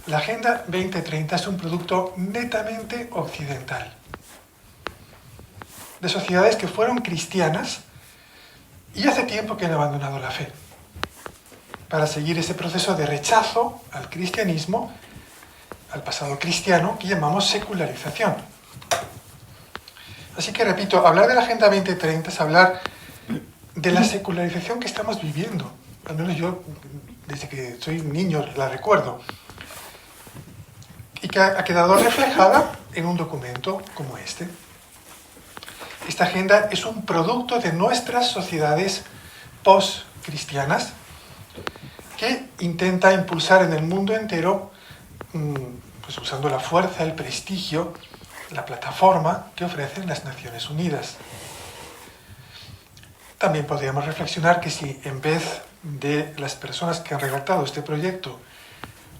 La Agenda 2030 es un producto netamente occidental, de sociedades que fueron cristianas y hace tiempo que han abandonado la fe, para seguir ese proceso de rechazo al cristianismo, al pasado cristiano, que llamamos secularización. Así que, repito, hablar de la Agenda 2030 es hablar de la secularización que estamos viviendo. Al menos yo, desde que soy niño, la recuerdo. Y que ha quedado reflejada en un documento como este. Esta agenda es un producto de nuestras sociedades post-cristianas que intenta impulsar en el mundo entero, pues usando la fuerza, el prestigio, la plataforma que ofrecen las Naciones Unidas. También podríamos reflexionar que si en vez de las personas que han redactado este proyecto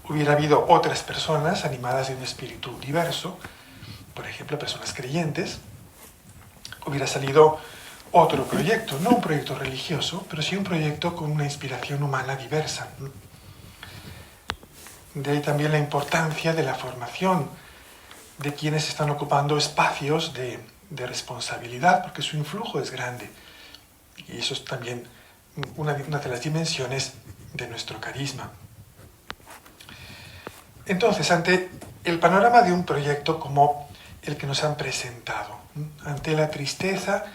hubiera habido otras personas animadas de un espíritu diverso, por ejemplo, personas creyentes, hubiera salido otro proyecto, no un proyecto religioso, pero sí un proyecto con una inspiración humana diversa. De ahí también la importancia de la formación de quienes están ocupando espacios de responsabilidad, porque su influjo es grande. Y eso es también una de las dimensiones de nuestro carisma. Entonces, ante el panorama de un proyecto como el que nos han presentado, ante la tristeza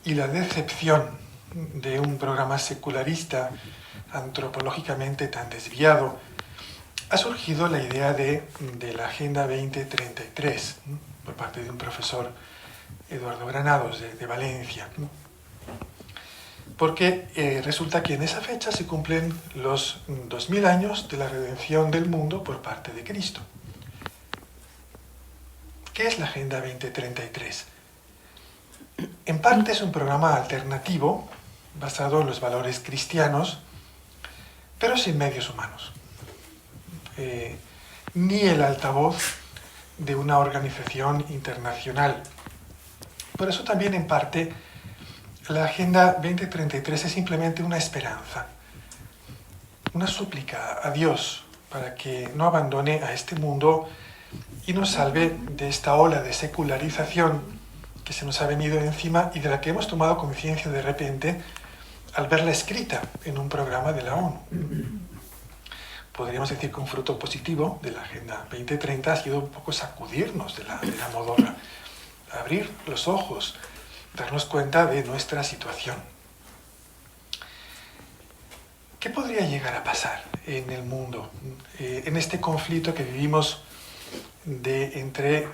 y la decepción de un programa secularista antropológicamente tan desviado, ha surgido la idea de la Agenda 2033 por parte de un profesor, Eduardo Granados, de Valencia. Porque resulta que en esa fecha se cumplen los 2000 años de la redención del mundo por parte de Cristo. ¿Qué es la Agenda 2033? En parte es un programa alternativo basado en los valores cristianos, pero sin medios humanos. Ni el altavoz de una organización internacional. Por eso también en parte la Agenda 2033 es simplemente una esperanza, una súplica a Dios para que no abandone a este mundo y nos salve de esta ola de secularización que se nos ha venido encima y de la que hemos tomado conciencia de repente al verla escrita en un programa de la ONU. Podríamos decir que un fruto positivo de la Agenda 2030 ha sido un poco sacudirnos de la modorra, abrir los ojos, darnos cuenta de nuestra situación. ¿Qué podría llegar a pasar en el mundo, en este conflicto que vivimos entre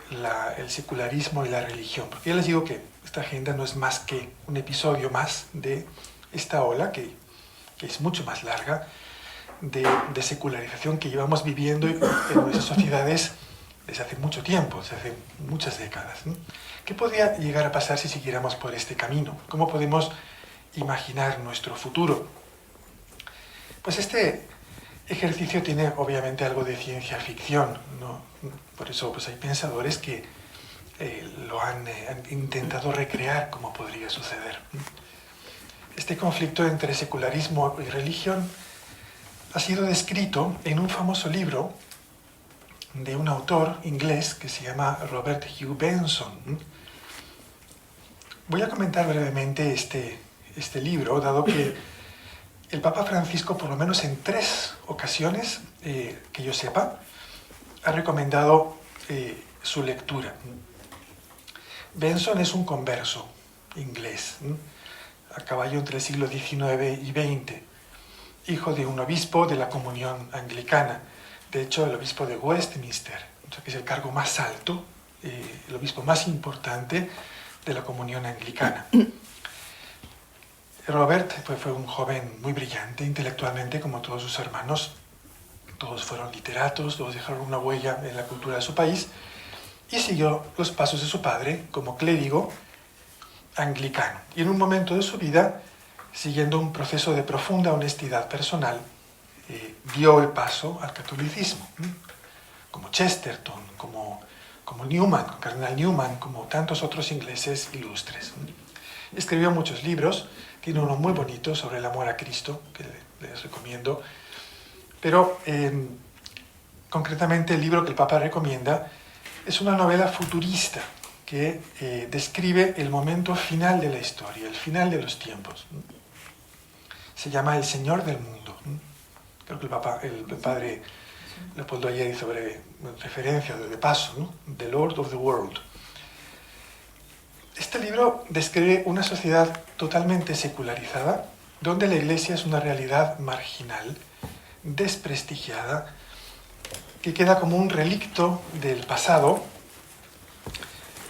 el secularismo y la religión? Porque ya les digo que esta agenda no es más que un episodio más de esta ola que es mucho más larga de secularización que llevamos viviendo en nuestras sociedades desde hace mucho tiempo, desde hace muchas décadas, ¿no? ¿Qué podría llegar a pasar si siguiéramos por este camino? ¿Cómo podemos imaginar nuestro futuro? Pues este ejercicio tiene obviamente algo de ciencia ficción, ¿no? Por eso pues hay pensadores que lo han intentado recrear cómo podría suceder. Este conflicto entre secularismo y religión ha sido descrito en un famoso libro de un autor inglés que se llama Robert Hugh Benson. Voy a comentar brevemente este libro, dado que el Papa Francisco, por lo menos en 3 ocasiones, que yo sepa, ha recomendado su lectura. Benson es un converso inglés, a caballo entre el siglo XIX y XX, hijo de un obispo de la Comunión Anglicana, de hecho el obispo de Westminster, que es el cargo más alto, el obispo más importante de la Comunión Anglicana. Robert fue un joven muy brillante intelectualmente, como todos sus hermanos. Todos fueron literatos, todos dejaron una huella en la cultura de su país, y siguió los pasos de su padre como clérigo anglicano. Y en un momento de su vida, siguiendo un proceso de profunda honestidad personal, dio el paso al catolicismo, como Chesterton, como Newman, Cardenal Newman, como tantos otros ingleses ilustres. Escribió muchos libros, tiene uno muy bonito sobre el amor a Cristo, que les recomiendo, pero concretamente el libro que el Papa recomienda es una novela futurista que describe el momento final de la historia, el final de los tiempos. Se llama El Señor del Mundo. Creo que el padre Leopoldo ayer hizo referencia de paso, ¿no? The Lord of the World. Este libro describe una sociedad totalmente secularizada, donde la Iglesia es una realidad marginal, desprestigiada, que queda como un relicto del pasado,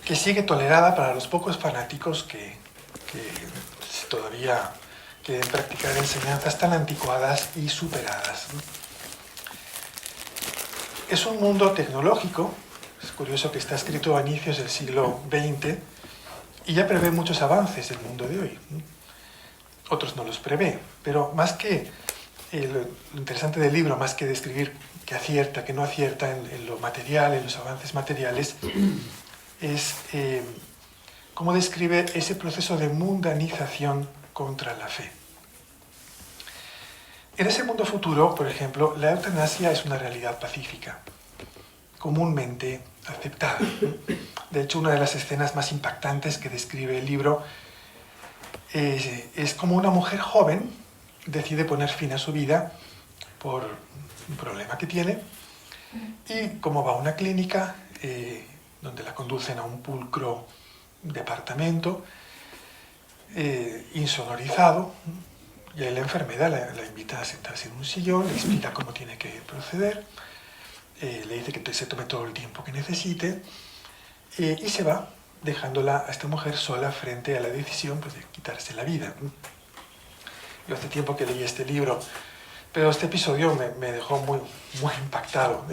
que sigue tolerada para los pocos fanáticos que todavía quieren practicar enseñanzas tan anticuadas y superadas. Es un mundo tecnológico, es curioso que está escrito a inicios del siglo XX y ya prevé muchos avances del mundo de hoy. Otros no los prevé, pero más que lo interesante del libro, más que describir que acierta, que no acierta en lo material, en los avances materiales, es cómo describe ese proceso de mundanización contra la fe. En ese mundo futuro, por ejemplo, la eutanasia es una realidad pacífica, comúnmente aceptada. De hecho, una de las escenas más impactantes que describe el libro es como una mujer joven decide poner fin a su vida por un problema que tiene y como va a una clínica donde la conducen a un pulcro departamento insonorizado, y ahí la enfermera la invita a sentarse en un sillón, le explica cómo tiene que proceder, le dice que se tome todo el tiempo que necesite y se va, dejándola a esta mujer sola frente a la decisión, pues, de quitarse la vida. Yo hace tiempo que leí este libro, pero este episodio me dejó muy, muy impactado,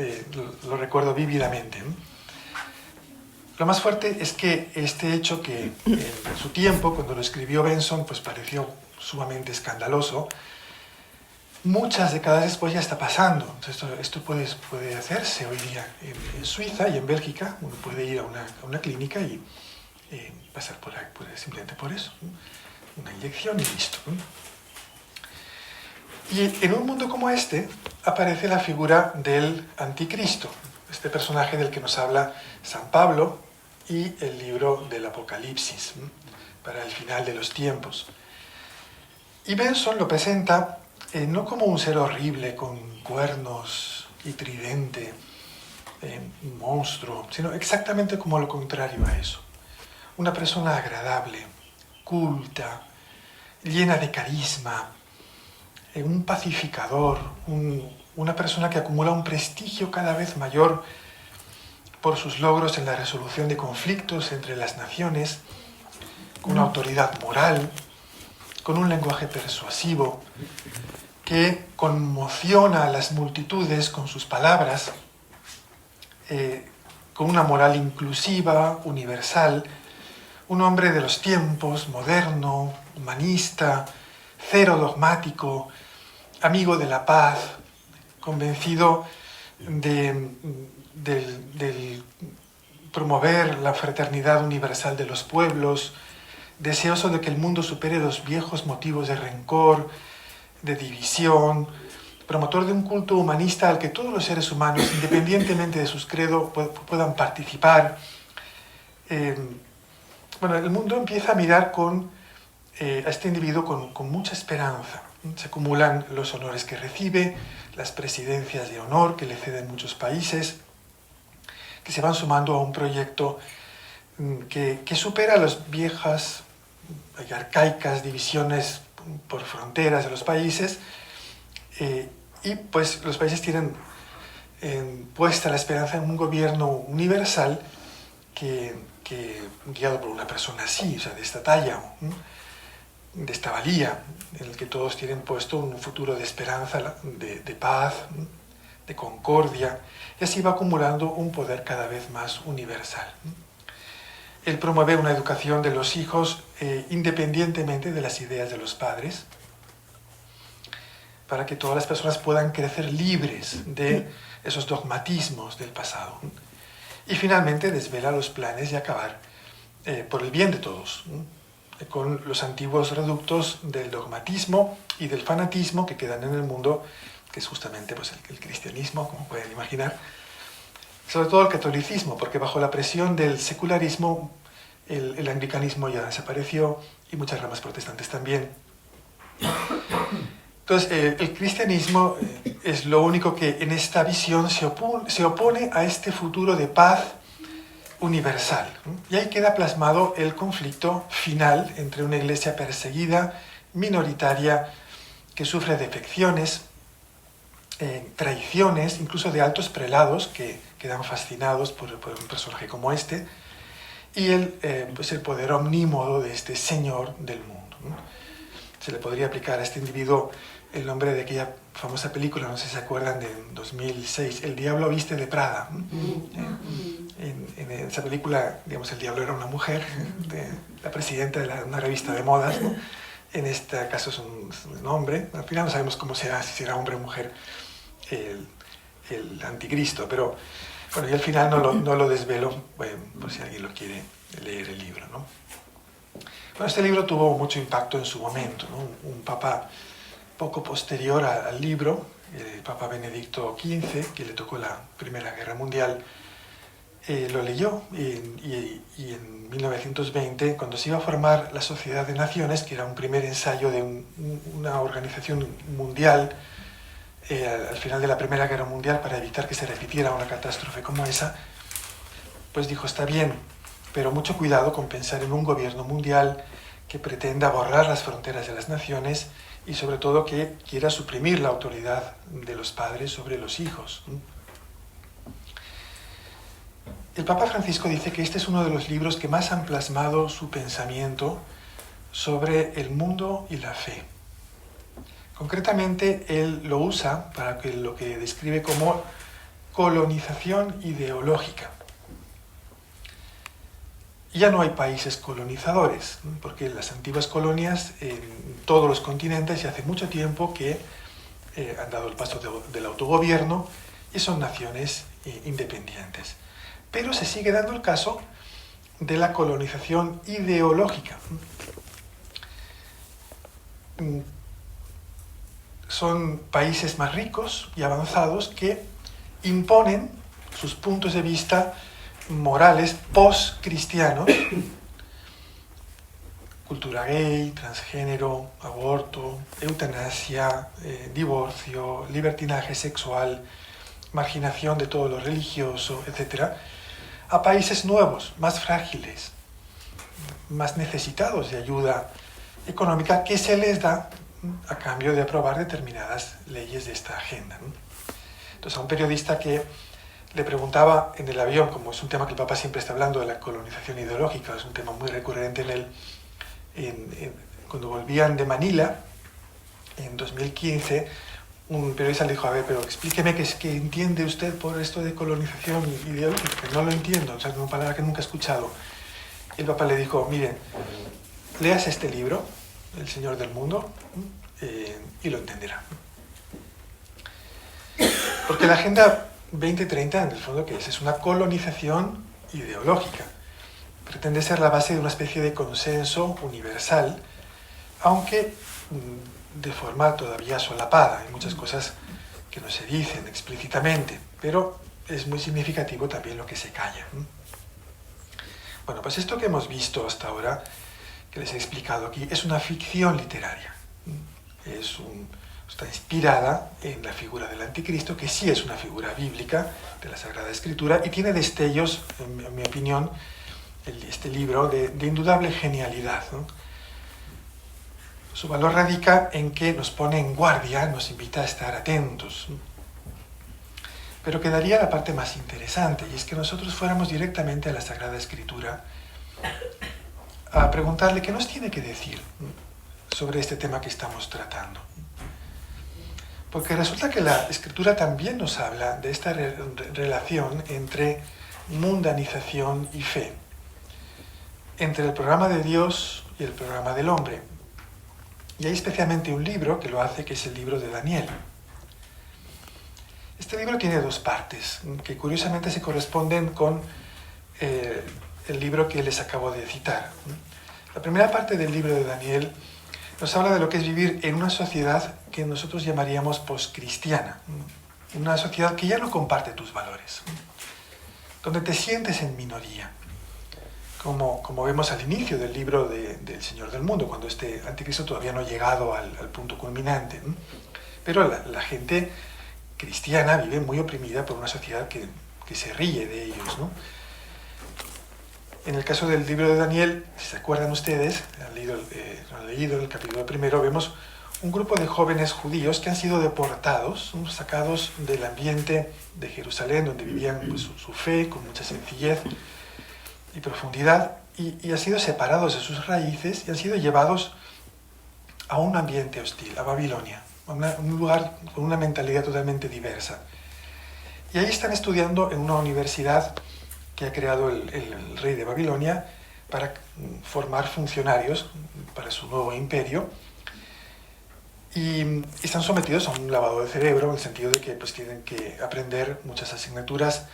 lo recuerdo vívidamente. Lo más fuerte es que este hecho, que en su tiempo, cuando lo escribió Benson, pues pareció sumamente escandaloso, muchas décadas después ya está pasando. Entonces, esto puede hacerse hoy día en Suiza y en Bélgica. Uno puede ir a una clínica y pasar por ahí, simplemente por eso. Una inyección y listo. Y en un mundo como este aparece la figura del anticristo, este personaje del que nos habla San Pablo y el libro del Apocalipsis, para el final de los tiempos. Y Benson lo presenta no como un ser horrible con cuernos y tridente, un monstruo, sino exactamente como lo contrario a eso. Una persona agradable, culta, llena de carisma, un pacificador, una persona que acumula un prestigio cada vez mayor por sus logros en la resolución de conflictos entre las naciones, con una autoridad moral, con un lenguaje persuasivo, que conmociona a las multitudes con sus palabras, con una moral inclusiva, universal, un hombre de los tiempos, moderno, humanista, cero dogmático, amigo de la paz, convencido de promover la fraternidad universal de los pueblos, deseoso de que el mundo supere los viejos motivos de rencor, de división, promotor de un culto humanista al que todos los seres humanos, independientemente de sus credos, puedan participar. El mundo empieza a mirar a este individuo con mucha esperanza. Se acumulan los honores que recibe, las presidencias de honor que le ceden muchos países, que se van sumando a un proyecto que supera las viejas y arcaicas divisiones por fronteras de los países, y pues los países tienen puesta la esperanza en un gobierno universal que guiado por una persona así, o sea, de esta talla, de esta valía, en el que todos tienen puesto un futuro de esperanza, de paz, de concordia, y así va acumulando un poder cada vez más universal. Él promueve una educación de los hijos independientemente de las ideas de los padres, para que todas las personas puedan crecer libres de esos dogmatismos del pasado. Y finalmente desvela los planes de acabar por el bien de todos, con los antiguos reductos del dogmatismo y del fanatismo que quedan en el mundo, que es justamente pues, el cristianismo, como pueden imaginar, sobre todo el catolicismo, porque bajo la presión del secularismo el anglicanismo ya desapareció y muchas ramas protestantes también. Entonces, el cristianismo es lo único que en esta visión se opone a este futuro de paz universal. Y ahí queda plasmado el conflicto final entre una iglesia perseguida, minoritaria, que sufre defecciones, traiciones, incluso de altos prelados que quedan fascinados por un personaje como este, y pues el poder omnímodo de este señor del mundo. Se le podría aplicar a este individuo el nombre de aquella famosa película, no sé si se acuerdan, de 2006, El diablo viste de Prada. En esa película, digamos, el diablo era una mujer, la presidenta de una revista de modas, ¿no? En este caso es un hombre, al final no sabemos cómo será, si será hombre o mujer el anticristo, pero bueno, y al final no lo desvelo, bueno, por si alguien lo quiere leer el libro, ¿no? Bueno, este libro tuvo mucho impacto en su momento, ¿no? Un papa poco posterior al libro, el Papa Benedicto XV, que le tocó la Primera Guerra Mundial, lo leyó y en 1920, cuando se iba a formar la Sociedad de Naciones, que era un primer ensayo de una organización mundial al final de la Primera Guerra Mundial para evitar que se repitiera una catástrofe como esa, pues dijo, está bien, pero mucho cuidado con pensar en un gobierno mundial que pretenda borrar las fronteras de las naciones y sobre todo que quiera suprimir la autoridad de los padres sobre los hijos. El Papa Francisco dice que este es uno de los libros que más han plasmado su pensamiento sobre el mundo y la fe. Concretamente, él lo usa para lo que describe como colonización ideológica. Ya no hay países colonizadores, porque las antiguas colonias en todos los continentes ya hace mucho tiempo que han dado el paso del autogobierno y son naciones independientes. Pero se sigue dando el caso de la colonización ideológica. Son países más ricos y avanzados que imponen sus puntos de vista morales post-cristianos, cultura gay, transgénero, aborto, eutanasia, divorcio, libertinaje sexual, marginación de todo lo religioso, etc., a países nuevos, más frágiles, más necesitados de ayuda económica que se les da a cambio de aprobar determinadas leyes de esta agenda, ¿no? Entonces, a un periodista que le preguntaba en el avión, como es un tema que el Papa siempre está hablando de la colonización ideológica, es un tema muy recurrente en él, cuando volvían de Manila, en 2015, un periodista le dijo, a ver, pero explíqueme qué entiende usted por esto de colonización ideológica, que no lo entiendo, o sea, es una palabra que nunca he escuchado. Y el Papa le dijo, miren, leas este libro, El Señor del Mundo, y lo entenderá. Porque la Agenda 2030, en el fondo, ¿qué es? Es una colonización ideológica. Pretende ser la base de una especie de consenso universal, aunque de forma todavía solapada. Hay muchas cosas que no se dicen explícitamente, pero es muy significativo también lo que se calla. Bueno, pues esto que hemos visto hasta ahora, que les he explicado aquí, es una ficción literaria. Está inspirada en la figura del anticristo, que sí es una figura bíblica de la Sagrada Escritura, y tiene destellos, en mi opinión, este libro, de indudable genialidad, ¿no? Su valor radica en que nos pone en guardia, nos invita a estar atentos. Pero quedaría la parte más interesante, y es que nosotros fuéramos directamente a la Sagrada Escritura a preguntarle qué nos tiene que decir sobre este tema que estamos tratando. Porque resulta que la Escritura también nos habla de esta relación entre mundanización y fe, entre el programa de Dios y el programa del hombre. Y hay especialmente un libro que lo hace, que es el libro de Daniel. Este libro tiene dos partes, que curiosamente se corresponden con el libro que les acabo de citar. La primera parte del libro de Daniel nos habla de lo que es vivir en una sociedad que nosotros llamaríamos poscristiana, una sociedad que ya no comparte tus valores, donde te sientes en minoría, como vemos al inicio del libro del Señor del Mundo, cuando este anticristo todavía no ha llegado al punto culminante, ¿no? Pero la gente cristiana vive muy oprimida por una sociedad que se ríe de ellos, ¿no? En el caso del libro de Daniel, si se acuerdan ustedes, han leído el capítulo primero, vemos un grupo de jóvenes judíos que han sido deportados, ¿no? Sacados del ambiente de Jerusalén, donde vivían pues, su fe con mucha sencillez y profundidad, y han sido separados de sus raíces y han sido llevados a un ambiente hostil, a Babilonia, a un lugar con una mentalidad totalmente diversa. Y ahí están estudiando en una universidad que ha creado el rey de Babilonia para formar funcionarios para su nuevo imperio, y están sometidos a un lavado de cerebro, en el sentido de que pues, tienen que aprender muchas asignaturas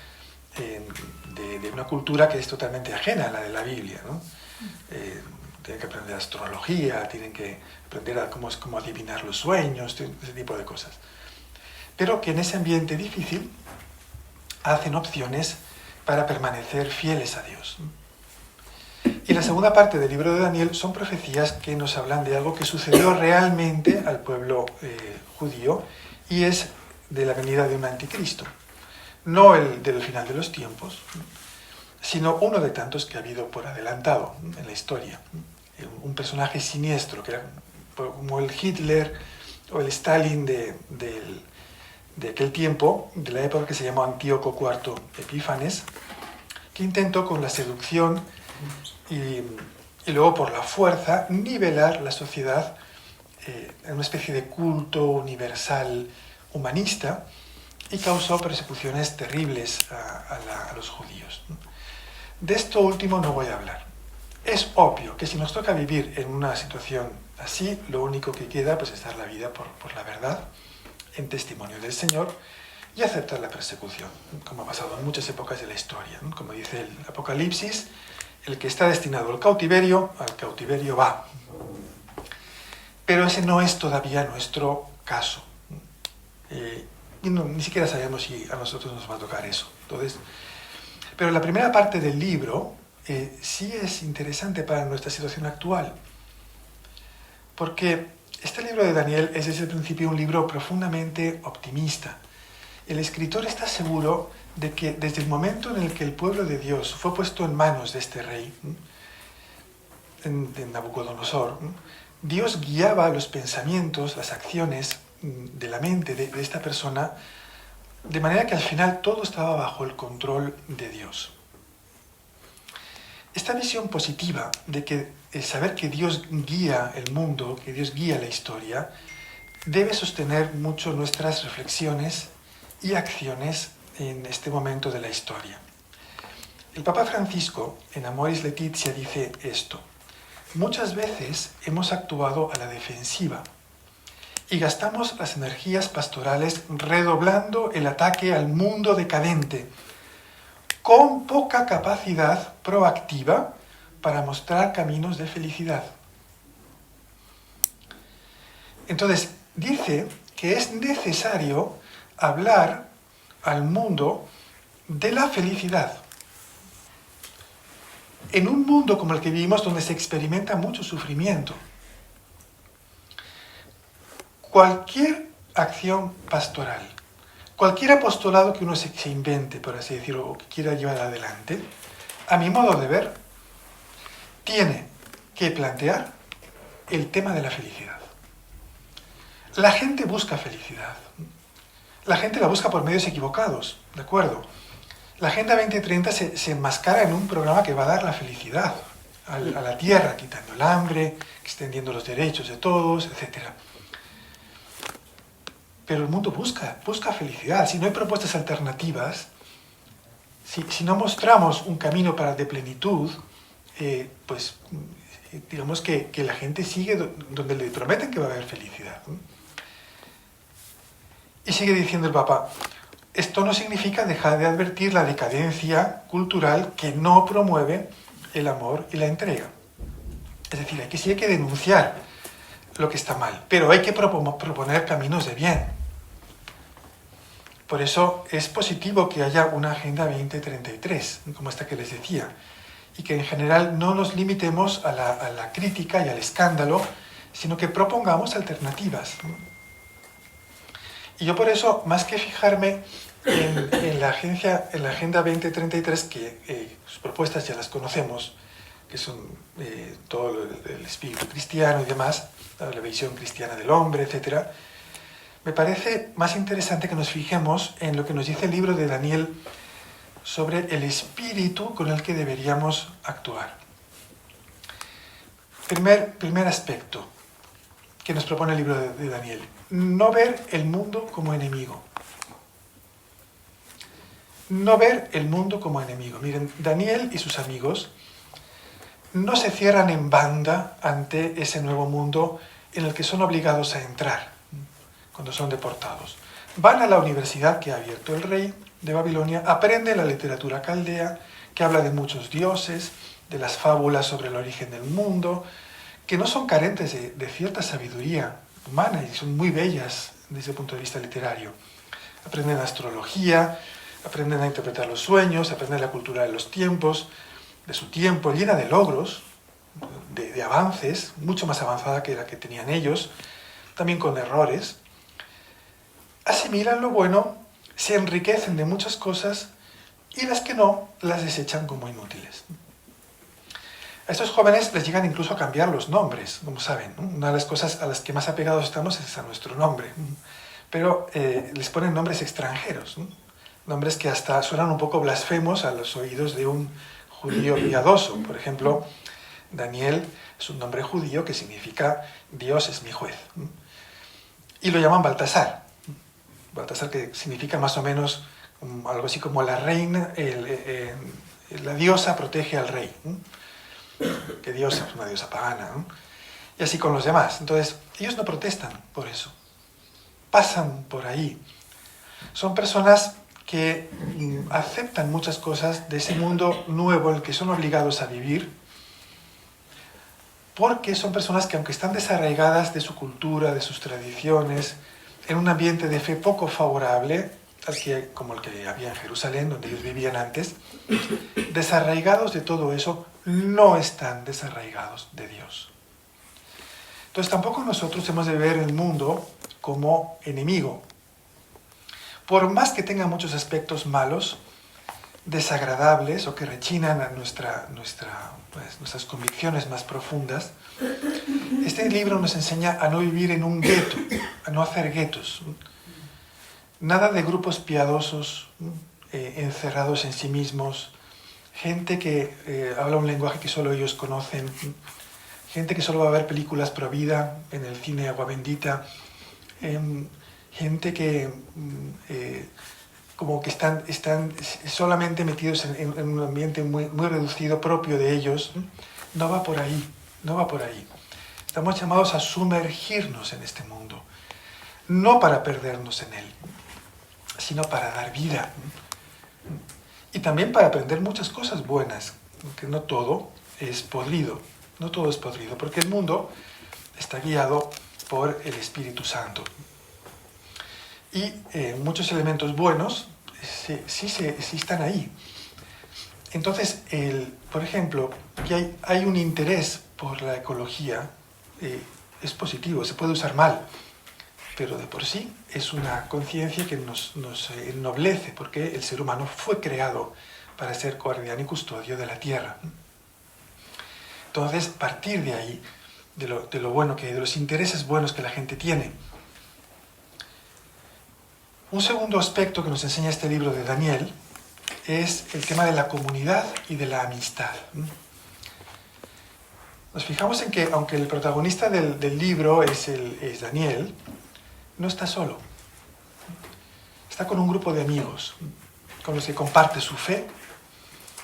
de una cultura que es totalmente ajena a la de la Biblia, ¿no? Tienen que aprender astrología, tienen que aprender a cómo adivinar los sueños, ese tipo de cosas. Pero que en ese ambiente difícil hacen opciones para permanecer fieles a Dios. Y la segunda parte del libro de Daniel son profecías que nos hablan de algo que sucedió realmente al pueblo judío, y es de la venida de un anticristo. No el del final de los tiempos, sino uno de tantos que ha habido por adelantado en la historia. Un personaje siniestro, que era como el Hitler o el Stalin de aquel tiempo, de la época, que se llamó Antíoco IV Epífanes, que intentó con la seducción y luego por la fuerza nivelar la sociedad en una especie de culto universal humanista, y causó persecuciones terribles a los judíos. De esto último no voy a hablar. Es obvio que si nos toca vivir en una situación así, lo único que queda pues, es dar la vida por la verdad, en testimonio del Señor, y aceptar la persecución, como ha pasado en muchas épocas de la historia, ¿no? Como dice el Apocalipsis, el que está destinado al cautiverio va. Pero ese no es todavía nuestro caso. Y ni siquiera sabemos si a nosotros nos va a tocar eso. Entonces, pero la primera parte del libro sí es interesante para nuestra situación actual, porque este libro de Daniel es desde el principio un libro profundamente optimista. El escritor está seguro de que desde el momento en el que el pueblo de Dios fue puesto en manos de este rey, de Nabucodonosor, Dios guiaba los pensamientos, las acciones de la mente de esta persona, de manera que al final todo estaba bajo el control de Dios. Esta visión positiva de que saber que Dios guía el mundo, que Dios guía la historia, debe sostener mucho nuestras reflexiones y acciones en este momento de la historia. El Papa Francisco, en Amoris Laetitia, dice esto: muchas veces hemos actuado a la defensiva y gastamos las energías pastorales redoblando el ataque al mundo decadente, con poca capacidad proactiva para mostrar caminos de felicidad. Entonces, dice que es necesario hablar al mundo de la felicidad. En un mundo como el que vivimos, donde se experimenta mucho sufrimiento, cualquier acción pastoral, cualquier apostolado que uno se invente, por así decirlo, o que quiera llevar adelante, a mi modo de ver, tiene que plantear el tema de la felicidad. La gente busca felicidad. La gente la busca por medios equivocados, ¿de acuerdo? La Agenda 2030 se enmascara en un programa que va a dar la felicidad a la tierra, quitando el hambre, extendiendo los derechos de todos, etc. Pero el mundo busca felicidad. Si no hay propuestas alternativas, si no mostramos un camino para de plenitud, pues digamos que la gente sigue donde le prometen que va a haber felicidad, ¿no? Y sigue diciendo el Papa: esto no significa dejar de advertir la decadencia cultural que no promueve el amor y la entrega. Es decir, sí hay que denunciar lo que está mal, pero hay que proponer caminos de bien. Por eso es positivo que haya una Agenda 2033, como esta que les decía, y que en general no nos limitemos a la crítica y al escándalo, sino que propongamos alternativas. Y yo por eso, más que fijarme en la Agenda 2033, que sus propuestas ya las conocemos, que son todo el espíritu cristiano y demás, la visión cristiana del hombre, etc., me parece más interesante que nos fijemos en lo que nos dice el libro de Daniel sobre el espíritu con el que deberíamos actuar. Primer aspecto que nos propone el libro de Daniel: no ver el mundo como enemigo. No ver el mundo como enemigo. Miren, Daniel y sus amigos no se cierran en banda ante ese nuevo mundo en el que son obligados a entrar cuando son deportados. Van a la universidad que ha abierto el rey de Babilonia, aprenden la literatura caldea, que habla de muchos dioses, de las fábulas sobre el origen del mundo, que no son carentes de cierta sabiduría humana y son muy bellas desde el punto de vista literario. Aprenden astrología, aprenden a interpretar los sueños, aprenden la cultura de los tiempos, de su tiempo, llena de logros, de avances, mucho más avanzada que la que tenían ellos, también con errores. Asimilan lo bueno, se enriquecen de muchas cosas y las que no las desechan como inútiles. A estos jóvenes les llegan incluso a cambiar los nombres, como saben, ¿no? Una de las cosas a las que más apegados estamos es a nuestro nombre, pero les ponen nombres extranjeros, ¿no? Nombres que hasta suenan un poco blasfemos a los oídos de un judío piadoso. Por ejemplo, Daniel es un nombre judío que significa Dios es mi juez, ¿no? Y lo llaman Baltasar. Baltasar, que significa más o menos algo así como la reina, la diosa protege al rey, ¿no? Que Dios es una diosa pagana, ¿no? Y así con los demás. Entonces, ellos no protestan por eso. Pasan por ahí. Son personas que aceptan muchas cosas de ese mundo nuevo en el que son obligados a vivir, porque son personas que, aunque están desarraigadas de su cultura, de sus tradiciones, en un ambiente de fe poco favorable, como el que había en Jerusalén, donde ellos vivían antes, desarraigados de todo eso, no están desarraigados de Dios. Entonces tampoco nosotros hemos de ver el mundo como enemigo. Por más que tenga muchos aspectos malos, desagradables o que rechinan a nuestras convicciones más profundas, este libro nos enseña a no vivir en un gueto, a no hacer guetos. Nada de grupos piadosos, encerrados en sí mismos, gente que habla un lenguaje que solo ellos conocen, gente que solo va a ver películas pro vida en el cine Agua Bendita, gente que como que están solamente metidos en un ambiente muy, muy reducido propio de ellos. No va por ahí, no va por ahí. Estamos llamados a sumergirnos en este mundo, no para perdernos en él, sino para dar vida. Y también para aprender muchas cosas buenas, que no todo es podrido, porque el mundo está guiado por el Espíritu Santo. Y muchos elementos buenos sí están ahí. Entonces, por ejemplo, que hay un interés por la ecología, es positivo, se puede usar mal, pero de por sí es una conciencia que nos ennoblece, porque el ser humano fue creado para ser guardián y custodio de la tierra. Entonces, partir de ahí, de lo bueno que hay, de los intereses buenos que la gente tiene. Un segundo aspecto que nos enseña este libro de Daniel es el tema de la comunidad y de la amistad. Nos fijamos en que, aunque el protagonista del libro es Daniel, no está solo. Está con un grupo de amigos, con los que comparte su fe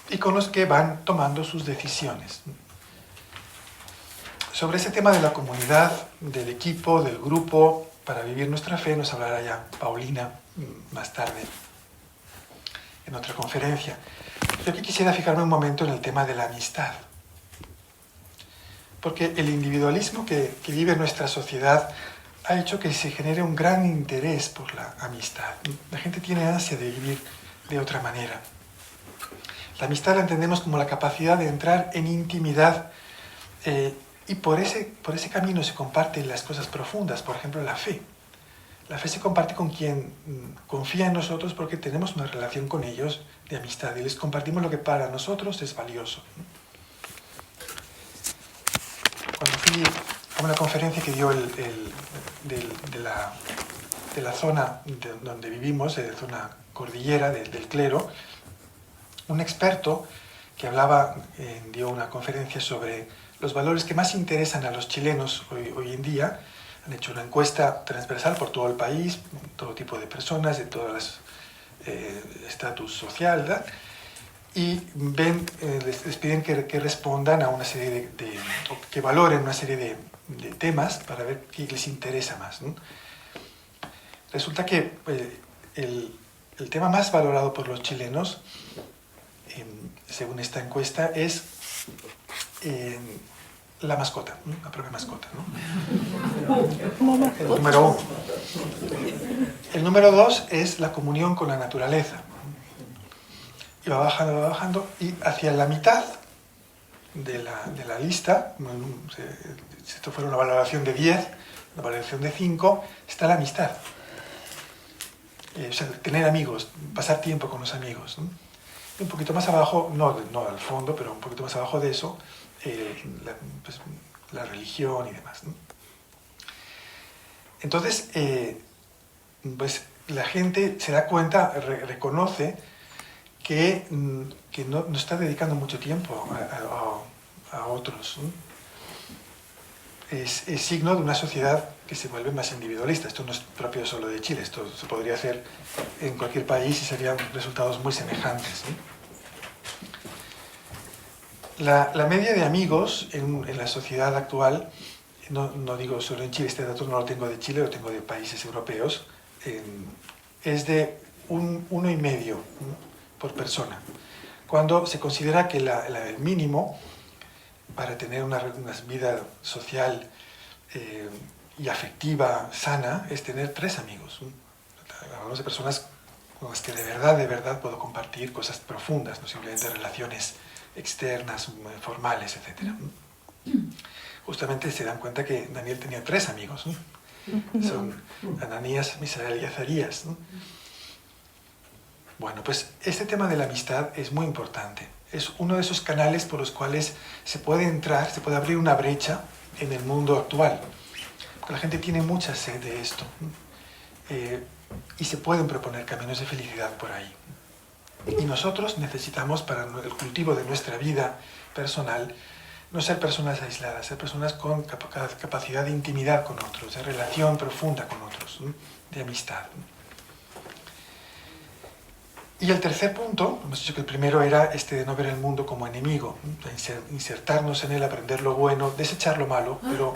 y con los que van tomando sus decisiones. Sobre ese tema de la comunidad, del equipo, del grupo, para vivir nuestra fe, nos hablará ya Paulina más tarde, en otra conferencia. Yo aquí quisiera fijarme un momento en el tema de la amistad. porque el individualismo que vive nuestra sociedad ha hecho que se genere un gran interés por la amistad. La gente tiene ansia de vivir de otra manera. La amistad la entendemos como la capacidad de entrar en intimidad y por ese camino se comparten las cosas profundas, por ejemplo la fe. La fe se comparte con quien confía en nosotros porque tenemos una relación con ellos de amistad y les compartimos lo que para nosotros es valioso. Cuando fui a una conferencia que dio de la zona donde vivimos, de la zona cordillera del clero, un experto que hablaba, dio una conferencia sobre los valores que más interesan a los chilenos hoy en día. Han hecho una encuesta transversal por todo el país, todo tipo de personas, de todos los estatus social, ¿verdad? Y les piden que respondan a una serie o que valoren una serie de temas para ver qué les interesa más, ¿no? Resulta que el tema más valorado por los chilenos, según esta encuesta, es la mascota, ¿no? La propia mascota, ¿no? El número 1. El número 2 es la comunión con la naturaleza. Y va bajando, y hacia la mitad de la lista, si esto fuera una valoración de 10, una valoración de 5, está la amistad. O sea, tener amigos, pasar tiempo con los amigos, ¿no? Y un poquito más abajo, no al fondo, pero un poquito más abajo de eso, la religión y demás, ¿no? Entonces, pues la gente se da cuenta, reconoce que no está dedicando mucho tiempo a otros, ¿no? Es signo de una sociedad que se vuelve más individualista. Esto no es propio solo de Chile, esto se podría hacer en cualquier país y serían resultados muy semejantes, ¿no? La media de amigos en la sociedad actual, no digo solo en Chile, este dato no lo tengo de Chile, lo tengo de países europeos, es de 1,5 por persona, cuando se considera que el mínimo para tener una vida social y afectiva sana es tener 3 amigos. Hablamos de personas con las que de verdad puedo compartir cosas profundas, no simplemente relaciones externas, formales, etc. Justamente se dan cuenta que Daniel tenía 3 amigos, ¿no? Son Ananías, Misael y Azarías, ¿no? Bueno, pues este tema de la amistad es muy importante. Es uno de esos canales por los cuales se puede entrar, se puede abrir una brecha en el mundo actual. Porque la gente tiene mucha sed de esto. Y se pueden proponer caminos de felicidad por ahí. Y nosotros necesitamos, para el cultivo de nuestra vida personal, no ser personas aisladas, ser personas con capacidad de intimidad con otros, de relación profunda con otros, de amistad. Y el tercer punto, hemos dicho que el primero era este de no ver el mundo como enemigo, insertarnos en él, aprender lo bueno, desechar lo malo, pero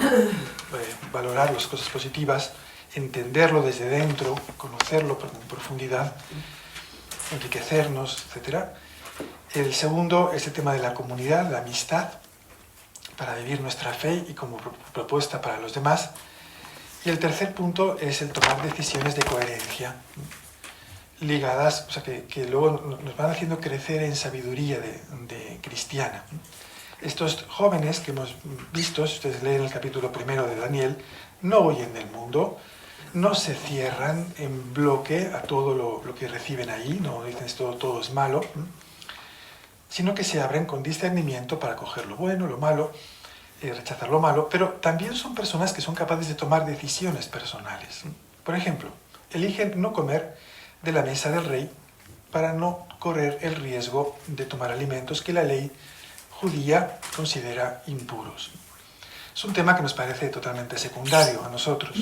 valorar las cosas positivas, entenderlo desde dentro, conocerlo en profundidad, enriquecernos, etc. El segundo es el tema de la comunidad, la amistad, para vivir nuestra fe y como propuesta para los demás. Y el tercer punto es el tomar decisiones de coherencia, ligadas, o sea, que luego nos van haciendo crecer en sabiduría de cristiana. Estos jóvenes que hemos visto, si ustedes leen el capítulo 1 de Daniel, no huyen del mundo, no se cierran en bloque a todo lo que reciben ahí, no dicen todo es malo, sino que se abren con discernimiento para coger lo bueno, lo malo, rechazar lo malo, pero también son personas que son capaces de tomar decisiones personales. Por ejemplo, eligen no comer de la mesa del rey para no correr el riesgo de tomar alimentos que la ley judía considera impuros. Es un tema que nos parece totalmente secundario a nosotros,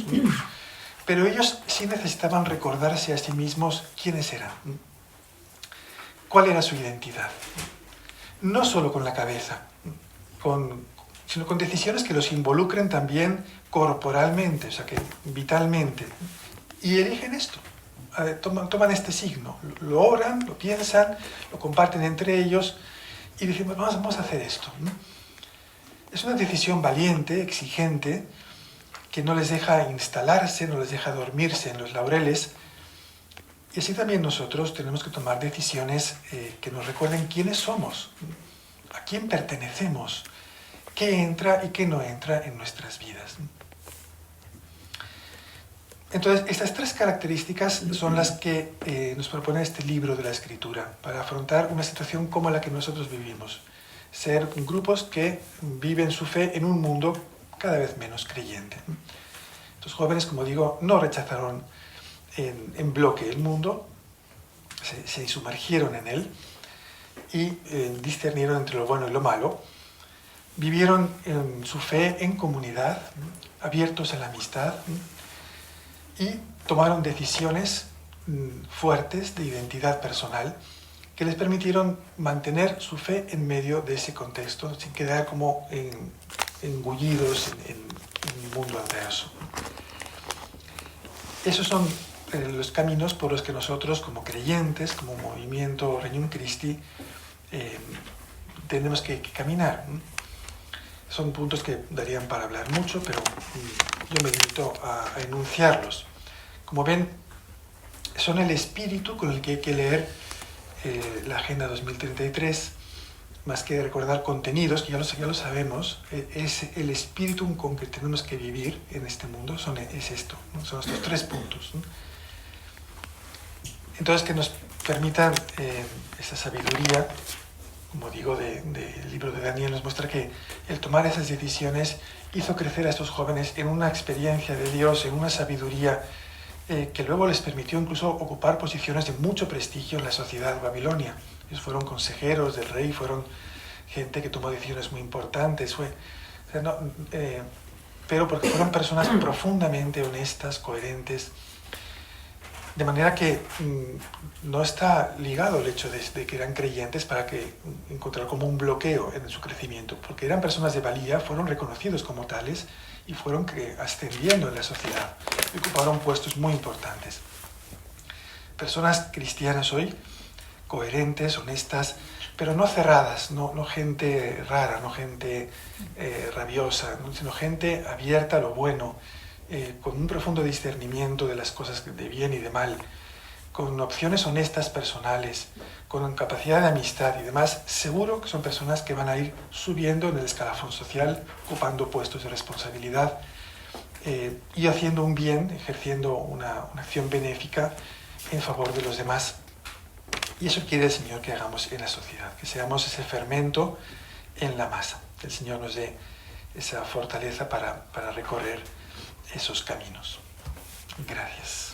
pero ellos sí necesitaban recordarse a sí mismos quiénes eran, cuál era su identidad, no solo con la cabeza, sino con decisiones que los involucren también corporalmente, o sea, que vitalmente, y eligen esto. Toman este signo, lo oran, lo piensan, lo comparten entre ellos y dicen, vamos a hacer esto, ¿no? Es una decisión valiente, exigente, que no les deja instalarse, no les deja dormirse en los laureles. Y así también nosotros tenemos que tomar decisiones que nos recuerden quiénes somos, a quién pertenecemos, qué entra y qué no entra en nuestras vidas. Entonces, estas tres características son las que nos propone este libro de la Escritura para afrontar una situación como la que nosotros vivimos. Ser grupos que viven su fe en un mundo cada vez menos creyente. Estos jóvenes, como digo, no rechazaron en bloque el mundo, se sumergieron en él y discernieron entre lo bueno y lo malo. Vivieron su fe en comunidad, abiertos a la amistad, y tomaron decisiones fuertes de identidad personal que les permitieron mantener su fe en medio de ese contexto, sin quedar como engullidos en un mundo adverso. Esos son los caminos por los que nosotros, como creyentes, como movimiento Regnum Christi, tenemos que caminar. Son puntos que darían para hablar mucho, pero yo me limito a enunciarlos. Como ven, son el espíritu con el que hay que leer la Agenda 2033, más que recordar contenidos, que ya lo sabemos, es el espíritu con que tenemos que vivir en este mundo, es esto, ¿no? Son estos tres puntos, ¿no? Entonces, que nos permitan esa sabiduría, como digo, del libro de Daniel, nos muestra que el tomar esas decisiones hizo crecer a estos jóvenes en una experiencia de Dios, en una sabiduría que luego les permitió incluso ocupar posiciones de mucho prestigio en la sociedad babilonia. Ellos fueron consejeros del rey, fueron gente que tomó decisiones muy importantes, pero porque fueron personas profundamente honestas, coherentes, de manera que no está ligado el hecho de que eran creyentes para que encontrar como un bloqueo en su crecimiento, porque eran personas de valía, fueron reconocidos como tales y fueron ascendiendo en la sociedad y ocuparon puestos muy importantes. Personas cristianas hoy, coherentes, honestas, pero no cerradas, no gente rara, no gente rabiosa, sino gente abierta a lo bueno, con un profundo discernimiento de las cosas de bien y de mal, con opciones honestas personales, con capacidad de amistad y demás. Seguro que son personas que van a ir subiendo en el escalafón social, ocupando puestos de responsabilidad y haciendo un bien, ejerciendo una acción benéfica en favor de los demás. Y eso quiere el Señor que hagamos en la sociedad, que seamos ese fermento en la masa. Que el Señor nos dé esa fortaleza para recorrer esos caminos. Gracias.